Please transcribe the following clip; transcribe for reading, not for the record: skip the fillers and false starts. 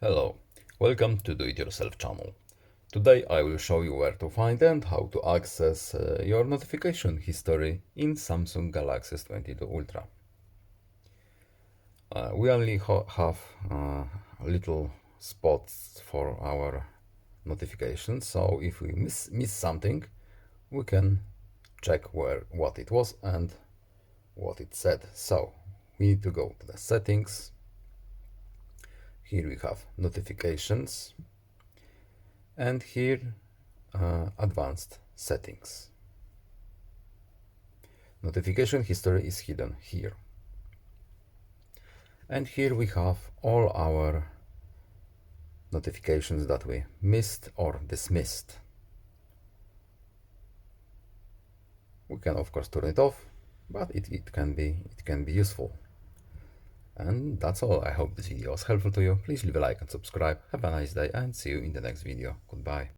Hello, welcome to Do It Yourself channel. Today I will show you where to find and how to access your notification history in Samsung Galaxy S22 Ultra. We only have little spots for our notifications, so if we miss something, we can check what it was and what it said. So we need to go to the settings. Here we have notifications, and here advanced settings. Notification history is hidden here. And here we have all our notifications that we missed or dismissed. We can of course turn it off, but it can be useful. And that's all. I hope this video was helpful to you. Please leave a like and subscribe. Have a nice day and see you in the next video. Goodbye.